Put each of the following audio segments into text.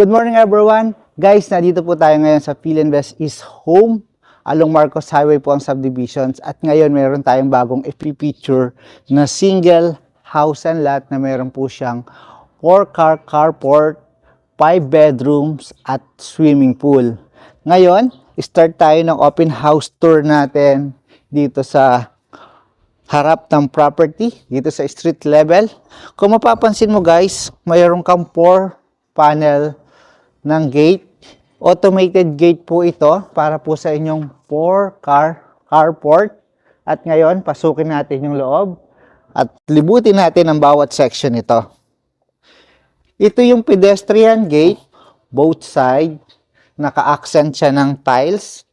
Good morning everyone! Guys, nandito po tayo ngayon sa Philinvest East Home. Along Marcos Highway po ang subdivisions. At ngayon meron tayong bagong feature na single house and lot na meron po siyang 4-car carport, 5 bedrooms at swimming pool. Ngayon, start tayo ng open house tour natin dito sa harap ng property, dito sa street level. Kung mapapansin mo guys, mayroon kang 4 panel ng gate. Automated gate po ito para po sa inyong 4-car carport. At ngayon, pasukin natin yung loob at libutin natin ang bawat section nito. Ito yung pedestrian gate, both side. Naka-accent siya ng tiles.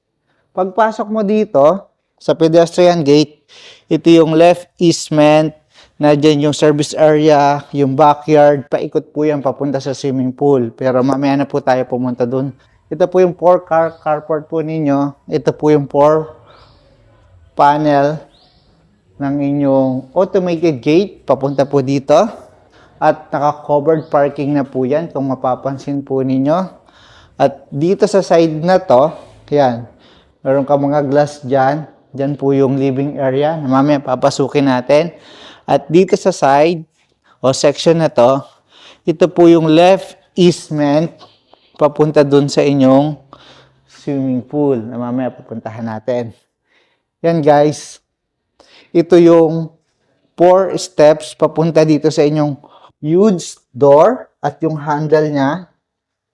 Pagpasok mo dito sa pedestrian gate, ito yung left easement. Na dyan yung service area, yung backyard, paikot po yan papunta sa swimming pool. Pero mamaya na po tayo pumunta dun. Ito po yung 4-car carport po ninyo. Ito po yung 4 panel ng inyong automated gate papunta po dito. At naka-covered parking na po yan kung mapapansin po ninyo. At dito sa side na to, yan, meron ka mga glass dyan. Dyan po yung living area na mamaya papasukin natin. At dito sa side o section na to, ito po yung left easement papunta dun sa inyong swimming pool na mamaya pupuntahan natin. Yan guys, ito yung 4 steps papunta dito sa inyong huge door at yung handle niya,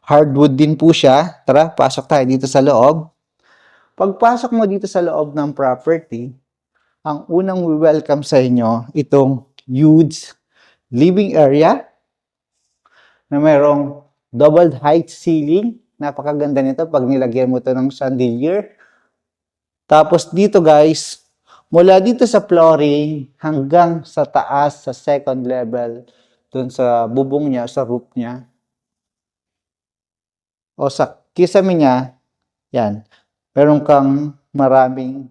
hardwood din po siya. Tara, pasok tayo dito sa loob. Pagpasok mo dito sa loob ng property, ang unang welcome sa inyo, itong huge living area na mayroong double height ceiling. Napakaganda nito pag nilagyan mo ito ng chandelier. Tapos dito guys, mula dito sa flooring hanggang sa taas, sa second level, dun sa bubong niya, sa roof niya, o sa kisame niya, yan, meron kang maraming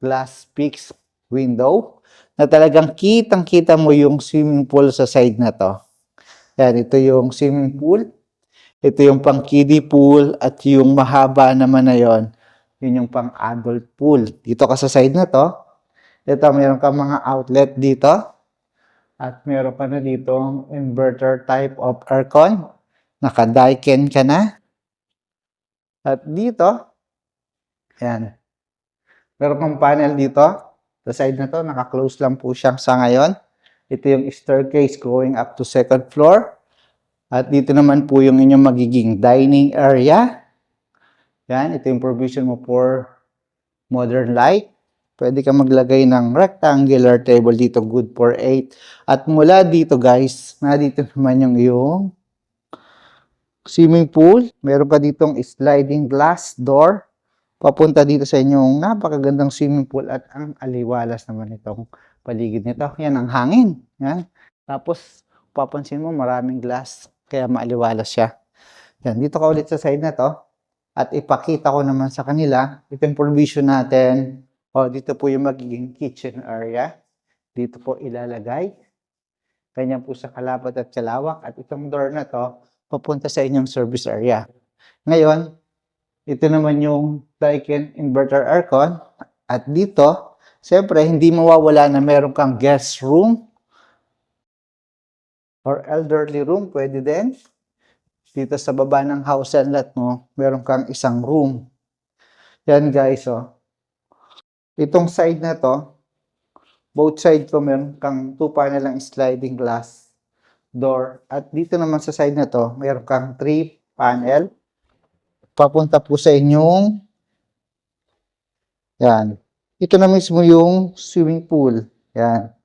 glass fixed window na talagang kitang-kita mo yung swimming pool sa side na to. Yan, ito yung swimming pool. Ito yung pang kiddie pool at yung mahaba naman na yon, yun yung pang adult pool. Dito ka sa side na to. Ito, meron ka mga outlet dito. At meron ka na dito inverter type of aircon. Naka-Daikin ka na. At dito, yan, meron kang panel dito. Sa side na to, naka-close lang po siya sa ngayon. Ito yung staircase going up to second floor. At dito naman po yung inyong magiging dining area. Yan, ito yung provision mo for modern light. Pwede ka maglagay ng rectangular table dito, good for 8. At mula dito guys, dito naman yung iyong swimming pool. Meron ka ditong sliding glass door papunta dito sa inyong napakagandang swimming pool at ang aliwalas naman itong paligid nito. Yan ang hangin. Yan. Tapos, papansin mo maraming glass kaya maaliwalas siya. Yan. Dito ka ulit sa side na to at ipakita ko naman sa kanila ito yung provision natin. O, dito po yung magiging kitchen area. Dito po ilalagay. Ganyan po sa kalapad at kalawak at itong door na to papunta sa inyong service area. Ngayon, ito naman yung Daikin inverter aircon. At dito, siyempre, hindi mawawala na meron kang guest room or elderly room. Pwede din. Dito sa baba ng house and lot mo, meron kang isang room. Yan guys, oh. Itong side na to, both side ko meron kang 2 panel ng sliding glass door. At dito naman sa side na to, meron kang 3 panel. Papunta po sa inyong, yan, ito na mismo yung swimming pool. Yan,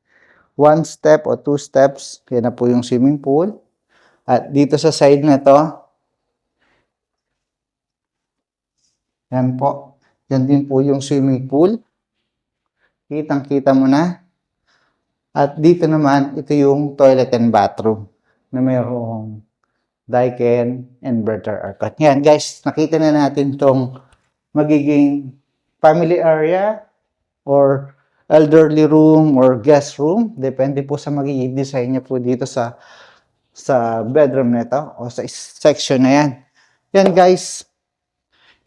1 step o 2 steps, yan na po yung swimming pool. At dito sa side na to, yan po, yan din po yung swimming pool. Kitang-kita mo na. At dito naman, ito yung toilet and bathroom na mayroong Daikin inverter aircon. Yan guys, nakita na natin itong magiging family area or elderly room or guest room. Depende po sa magiging design niya po dito sa sa bedroom nito o sa section na yan. Yan guys,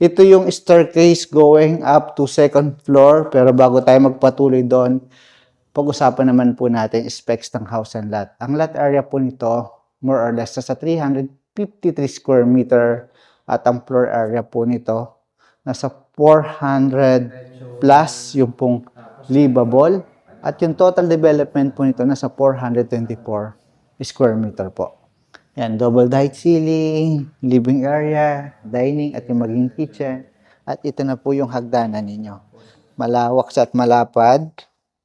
ito yung staircase going up to second floor. Pero bago tayo magpatuloy doon, pag-usapan naman po natin specs ng house and lot. Ang lot area po nito, more or less, nasa 353 square meter. At ang floor area po nito, nasa 400 plus yung pong livable. At yung total development po nito, nasa 424 square meter po. Yan, double height ceiling, living area, dining, at yung maging kitchen. At ito na po yung hagdanan ninyo. Malawak siya at malapad.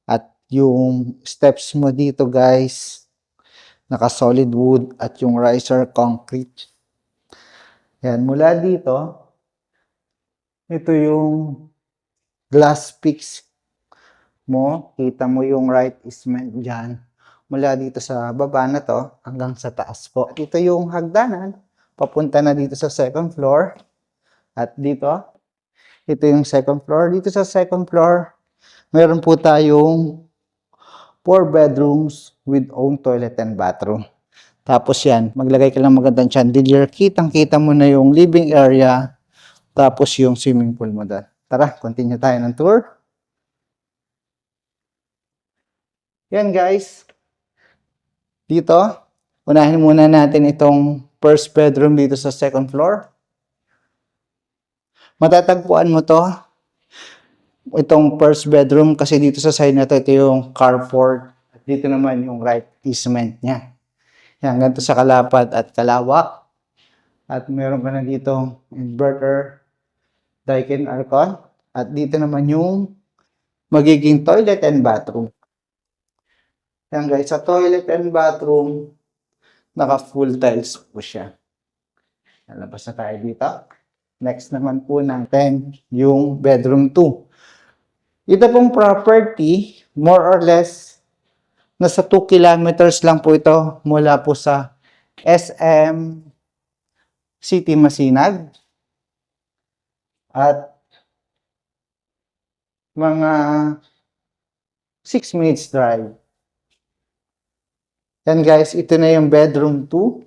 At yung steps mo dito guys, naka solid wood at yung riser concrete. Yan, mula dito, ito yung glass fix mo. Kita mo yung right easement dyan. Mula dito sa baba na to hanggang sa taas po. At ito yung hagdanan. Papunta na dito sa second floor. At dito, ito yung second floor. Dito sa second floor, meron po tayong 4 bedrooms with own toilet and bathroom. Tapos yan, maglagay ka lang magandang chandelier. Kitang-kita mo na yung living area. Tapos yung swimming pool mo doon. Tara, continue tayo ng tour. Yan guys. Dito, unahin muna natin itong first bedroom dito sa second floor. Matatagpuan mo to, itong first bedroom, kasi dito sa side na to, ito yung carport. At dito naman yung right easement niya. Yan, ganito sa kalapad at kalawak. At meron ka na dito inverter, Daikin aircon. At dito naman yung magiging toilet and bathroom. Yan guys, sa toilet and bathroom, naka full tiles po siya. Lalabas na tayo dito. Next naman po natin yung bedroom 2. Ito pong property, more or less, nasa 2 kilometers lang po ito mula po sa SM City Masinag. At mga 6 minutes drive. Yan guys, ito na yung bedroom 2.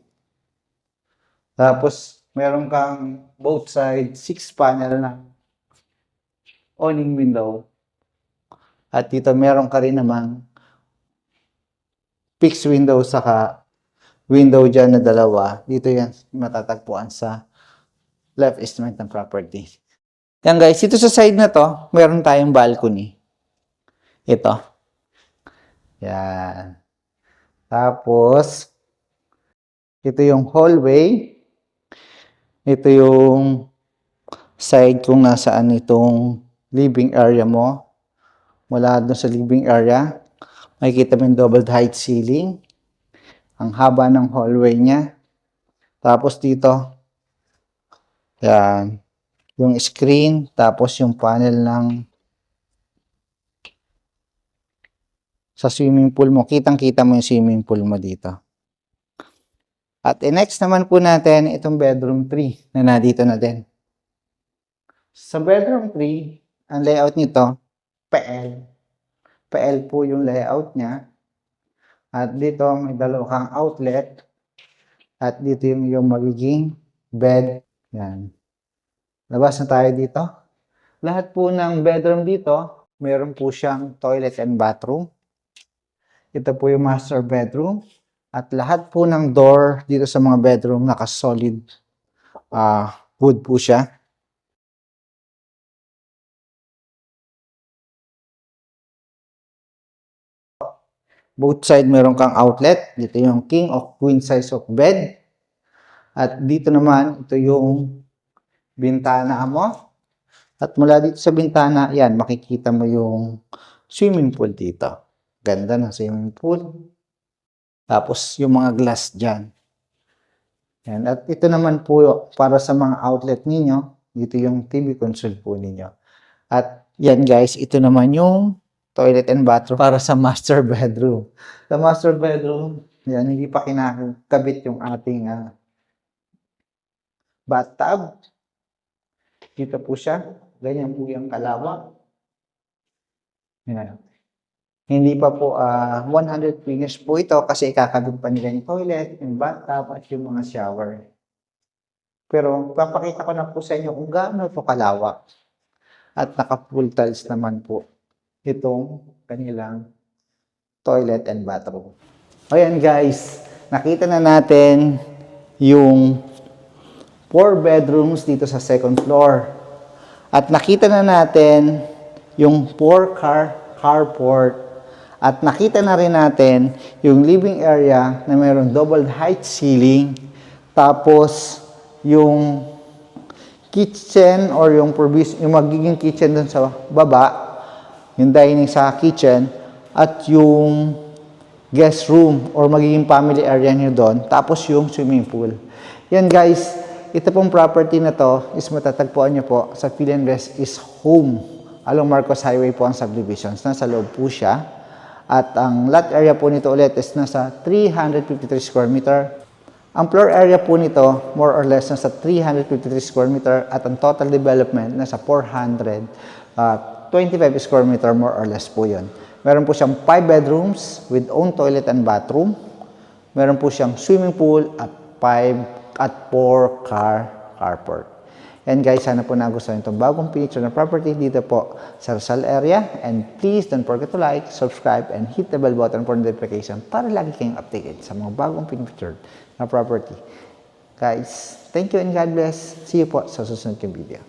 Tapos, meron kang both sides 6 panel na awning window. At dito meron ka rin namang fixed window saka window dyan na dalawa. Dito yan matatagpuan sa left easement ng property. Yan guys, ito sa side na to, meron tayong balcony. Ito. Yan. Tapos, ito yung hallway. Ito yung side kung nasaan itong living area mo. Mula doon sa living area, makikita mo yung double height ceiling. Ang haba ng hallway niya. Tapos dito, yan, yung screen, tapos yung panel ng sa swimming pool mo. Kitang-kita mo yung swimming pool mo dito. At next naman po natin, itong bedroom 3 na nandito na din. Sa bedroom 3, ang layout nito, PL. PL po yung layout niya. At dito, may dalawa kang outlet. At dito yung magiging bed. Yan. Labas na tayo dito. Lahat po ng bedroom dito, meron po siyang toilet and bathroom. Ito po yung master bedroom. At lahat po ng door dito sa mga bedroom, naka-solid wood po siya. Both side meron kang outlet. Dito yung king of queen size of bed. At dito naman, ito yung bintana mo. At mula dito sa bintana, yan, makikita mo yung swimming pool dito. Ganda ng swimming pool. Tapos, yung mga glass dyan. Yan. At ito naman po, para sa mga outlet ninyo, dito yung TV console po ninyo. At yan guys, ito naman yung toilet and bathroom para sa master bedroom. Sa master bedroom, yan, hindi pa kinakabit yung ating bathtub. Dito po siya. Ganyan po yung kalawak. Yan. Hindi pa po 100 finished po ito kasi ikakabit pa nila yung toilet, yung bathtub, at yung mga shower. Pero papakita ko na po sa inyo kung gaano ito kalawak. At naka-full tiles naman po itong kanilang toilet and bathroom. Ayan guys, nakita na natin yung 4 bedrooms dito sa second floor. At nakita na natin yung 4 carport. At nakita na rin natin yung living area na mayroong double height ceiling. Tapos yung kitchen or yung magiging kitchen dun sa baba, yung dining sa kitchen, at yung guest room or magiging family area nyo doon, tapos yung swimming pool. Yan guys, ito pong property na to is matatagpuan nyo po sa Philinvest is Home along Marcos Highway po ang subdivisions. Nasa loob po siya. At ang lot area po nito ulit is nasa 353 square meter. Ang floor area po nito, more or less, nasa 353 square meter at ang total development nasa 425 square meter, more or less po yun. Meron po siyang 5 bedrooms with own toilet and bathroom. Meron po siyang swimming pool at 4 carport. And guys, sana po nagustuhan itong bagong picture na property dito po sa Rizal area. And please don't forget to like, subscribe, and hit the bell button for notification para lagi kayong updated sa mga bagong picture na property. Guys, thank you and God bless. See you po sa susunod kong video.